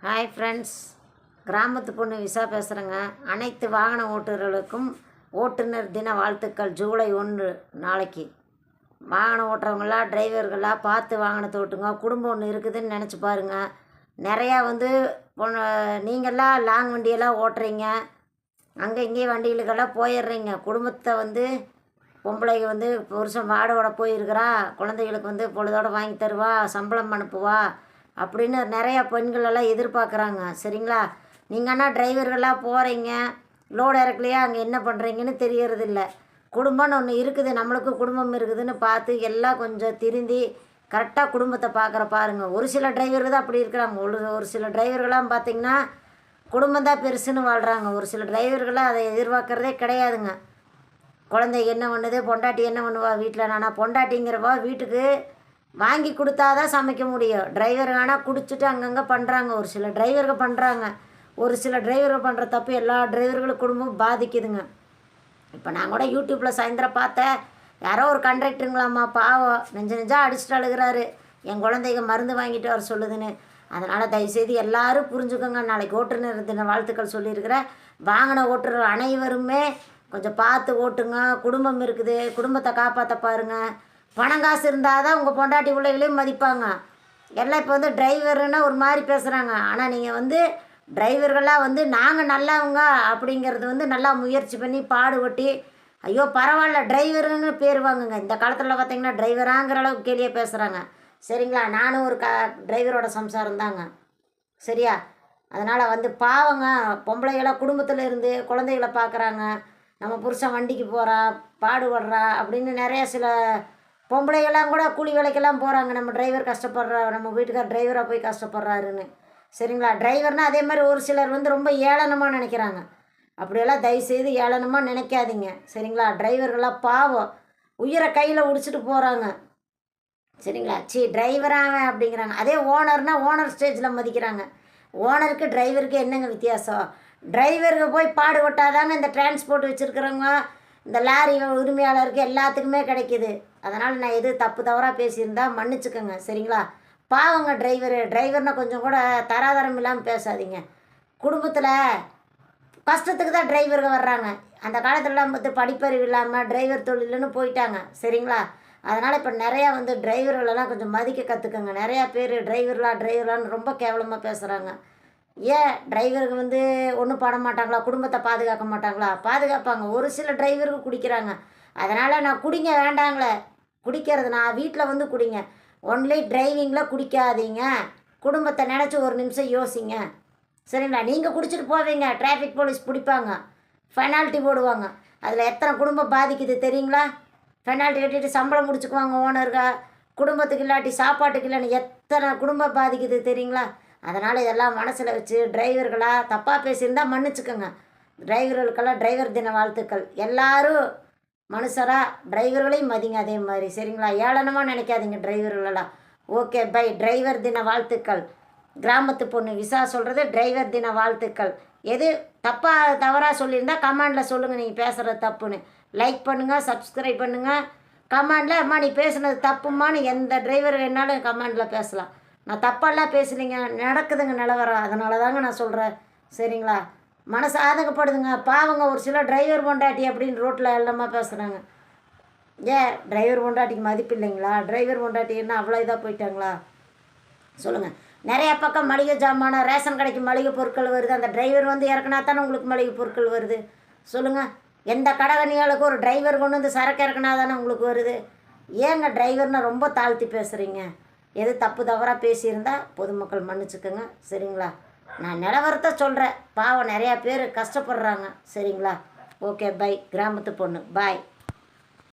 Hi friends, கிராமத்து பொண்ணு visa பேசுகிறேங்க. அனைத்து வாகன ஓட்டுநர்களுக்கும் ஓட்டுநர் தின வாழ்த்துக்கள். ஜூலை 1 நாளைக்கு. வாகனம் ஓட்டுறவங்களாம் டிரைவர்களாக பார்த்து வாகனத்தை ஓட்டுங்க. குடும்பம் ஒன்று இருக்குதுன்னு நினச்சி பாருங்கள். நிறையா நீங்கள்லாம் லாங் வண்டியெல்லாம் ஓட்டுறீங்க, அங்கே இங்கேயும் வண்டிகளுக்கெல்லாம் போயிடுறீங்க. குடும்பத்தை பொம்பளைங்க புருஷன் மாடோட போயிருக்கிறா, குழந்தைகளுக்கு பொழுதோடு வாங்கி தருவா, சம்பளம் அனுப்புவா அப்படின்னு நிறையா பெண்களெல்லாம் எதிர்பார்க்குறாங்க. சரிங்களா? நீங்கள் ஆனால் டிரைவர்களாக போகிறீங்க, லோடு இறக்கலையா, அங்கே என்ன பண்ணுறீங்கன்னு தெரியறதில்ல. குடும்பம்னு ஒன்று இருக்குது, நம்மளுக்கு குடும்பம் இருக்குதுன்னு பார்த்து எல்லாம் கொஞ்சம் திருந்தி கரெக்டாக குடும்பத்தை பாருங்கள். ஒரு சில டிரைவர்கள் தான் அப்படி இருக்கிறாங்க. ஒரு சில டிரைவர்களாம் பார்த்திங்கன்னா குடும்பம் தான் பெருசுன்னு வாழ்கிறாங்க. ஒரு சில டிரைவர்களாக அதை எதிர்பார்க்குறதே கிடையாதுங்க. குழந்தை என்ன பண்ணுது, பொண்டாட்டி என்ன பண்ணுவா வீட்டில், நானா பொண்டாட்டிங்கிறவா வீட்டுக்கு வாங்கி கொடுத்தா தான் சமைக்க முடியும். டிரைவர் ஆனால் குடிச்சிட்டு அங்கங்கே பண்ணுறாங்க. ஒரு சில டிரைவர்கள் பண்ணுறாங்க. ஒரு சில டிரைவர்கள் பண்ணுற தப்பு எல்லா டிரைவர்களும் குடும்பம் பாதிக்குதுங்க. இப்போ நான் கூட யூடியூப்பில் சாயந்தரம் பார்த்தேன், யாரோ ஒரு கண்டக்டருங்களாம்மா, பாவம் நெஞ்சாக அடிச்சுட்டு அழுகிறாரு, என் குழந்தைங்க மருந்து வாங்கிட்டு வர சொல்லுதுன்னு. அதனால் தயவுசெய்து எல்லோரும் புரிஞ்சுக்கோங்க. நாளைக்கு ஓட்டுநர் தின வாழ்த்துக்கள் சொல்லியிருக்கிறேன். வாகன ஓட்டுநர் அனைவருமே கொஞ்சம் பார்த்து ஓட்டுங்க. குடும்பம் இருக்குது, குடும்பத்தை காப்பாற்ற பாருங்கள். பணம் காசு இருந்தால் தான் உங்கள் பொண்டாட்டி பிள்ளைகளையும் மதிப்பாங்க. எல்லாம் இப்போ டிரைவருன்னா ஒரு மாதிரி பேசுகிறாங்க. ஆனால் நீங்கள் டிரைவர்களாக நாங்கள் நல்லவங்க அப்படிங்கிறது நல்லா முயற்சி பண்ணி பாடுபட்டு, ஐயோ பரவாயில்ல டிரைவருன்னு பேர் வாங்குங்க. இந்த காலத்தில் பார்த்திங்கன்னா டிரைவராங்கிற அளவுக்கு கேலியே பேசுகிறாங்க. சரிங்களா? நானும் ஒரு டிரைவரோட சம்சாரம் தாங்க. சரியா? அதனால் பாவங்க பொம்பளைகளாக குடும்பத்தில் இருந்து குழந்தைகளை பார்க்குறாங்க. நம்ம புருஷன் வண்டிக்கு போகிறா, பாடுபடுறா அப்படின்னு நிறைய சில பொம்பளைகள்லாம் கூட கூலி வேலைக்கெல்லாம் போகிறாங்க. நம்ம டிரைவர் கஷ்டப்படுறா, நம்ம வீட்டுக்கார் டிரைவராக போய் கஷ்டப்படுறாருன்னு. சரிங்களா? டிரைவர்னால் அதே மாதிரி ஒரு சிலர் ரொம்ப ஏளனமாக நினைக்கிறாங்க. அப்படியெல்லாம் தயவுசெய்து ஏளனமாக நினைக்காதீங்க. சரிங்களா? டிரைவர்களாக பாவம் உயிரை கையில் உடிச்சிட்டு போகிறாங்க. சரிங்களா? டிரைவராக அப்படிங்கிறாங்க. அதே ஓனர்னால் ஓனர் ஸ்டேஜில் மதிக்கிறாங்க. ஓனருக்கு டிரைவருக்கு என்னங்க வித்தியாசம்? டிரைவருக்கு போய் பாடுபட்டாதாங்க இந்த டிரான்ஸ்போர்ட் வச்சுருக்கிறவங்க, இந்த லாரி உரிமையாளருக்கு எல்லாத்துக்குமே கிடைக்கிது. அதனால் நான் எது தப்பு தவறாக பேசியிருந்தால் மன்னிச்சுக்கோங்க. சரிங்களா? பாவங்க டிரைவர்னால் கொஞ்சம் கூட தராதரம் இல்லாமல் பேசாதீங்க. குடும்பத்தில் கஷ்டத்துக்கு தான் டிரைவர்கள் வர்றாங்க. அந்த காலத்துலலாம் படிப்பறிவு இல்லாமல் டிரைவர் தொழில்னு போயிட்டாங்க. சரிங்களா? அதனால் இப்போ நிறையா டிரைவர்களெல்லாம் கொஞ்சம் மதிக்க கற்றுக்கோங்க. நிறையா பேர் டிரைவர்லான்னு ரொம்ப கேவலமாக பேசுகிறாங்க. ஏன் டிரைவருக்கு ஒன்றும் பண்ண மாட்டாங்களா? குடும்பத்தை பாதுகாக்க மாட்டாங்களா? பாதுகாப்பாங்க. ஒரு சில டிரைவருக்கு குடிக்கிறாங்க. அதனால் நான் குடிங்க வேண்டாங்களே, குடிக்கிறது நான் வீட்டில் குடிங்க. ஒன்லி டிரைவிங்கில் குடிக்காதீங்க. குடும்பத்தை நினச்சி ஒரு நிமிஷம் யோசிங்க. சரிங்களா? நீங்கள் குடிச்சிட்டு போவீங்க, டிராஃபிக் போலீஸ் பிடிப்பாங்க, பெனால்ட்டி போடுவாங்க. அதில் எத்தனை குடும்பம் பாதிக்குது தெரியுங்களா? பெனால்ட்டி கட்டிட்டு சம்பளம் முடிச்சுக்குவாங்க ஓனருங்க. குடும்பத்துக்கு இல்லாட்டி சாப்பாட்டுக்கு இல்லைன்னு எத்தனை குடும்பம் பாதிக்குது தெரியுங்களா? அதனால் இதெல்லாம் மனசில் வச்சு டிரைவர்களாக தப்பாக பேசியிருந்தால் மன்னிச்சுக்கோங்க. டிரைவர்களுக்கெல்லாம் டிரைவர் தின வாழ்த்துக்கள். எல்லோரும் மனுஷராக டிரைவர்களையும் மதிங்க அதே மாதிரி. சரிங்களா? ஏளனமாக நினைக்காதீங்க டிரைவர்களெல்லாம். Okay bye. டிரைவர் தின வாழ்த்துக்கள். கிராமத்து பொண்ணு விசா சொல்கிறது டிரைவர் தின வாழ்த்துக்கள். எது தவறாக சொல்லியிருந்தால் கமெண்டில் சொல்லுங்கள், நீங்கள் பேசுகிறது தப்புன்னு. லைக் பண்ணுங்கள், சப்ஸ்கிரைப் பண்ணுங்கள். கமெண்டில் அம்மா நீ பேசுனது தப்புமான்னு எந்த டிரைவர் வேணாலும் கமெண்டில் பேசலாம். நான் தப்பெல்லாம் பேசலைங்க, நடக்குதுங்க நிலவரம், அதனால தாங்க நான் சொல்கிறேன். சரிங்களா? மனசு ஆதங்கப்படுதுங்க. பாவங்க ஒரு சில டிரைவர் பொண்டாட்டி அப்படின்னு ரோட்டில் எல்லாமே பேசுகிறாங்க. ஏன் டிரைவர் பொண்டாட்டிக்கு மதிப்பு இல்லைங்களா? டிரைவர் பொண்டாட்டி என்ன அவ்வளோ இதாக போயிட்டாங்களா? சொல்லுங்கள். நிறையா பக்கம் மளிகை ஜாமான ரேஷன் கடைக்கு மளிகை பொருட்கள் வருது. அந்த டிரைவர் இறக்குனா தானே உங்களுக்கு மளிகை பொருட்கள் வருது. சொல்லுங்கள். எந்த கடைகணியாளுக்கு ஒரு டிரைவர் கொண்டு சரக்கு இறக்குனா தானே உங்களுக்கு வருது. ஏங்க டிரைவர்னால் ரொம்ப தாழ்த்தி பேசுகிறீங்க? எது தப்பு தவறாக பேசியிருந்தால் பொதுமக்கள் மன்னிச்சுக்கோங்க. சரிங்களா? நான் நிலவரத்தை சொல்கிறேன். பாவம் நிறையா பேர் கஷ்டப்படுறாங்க. சரிங்களா? Okay bye. கிராமத்து பொண்ணு பாய்.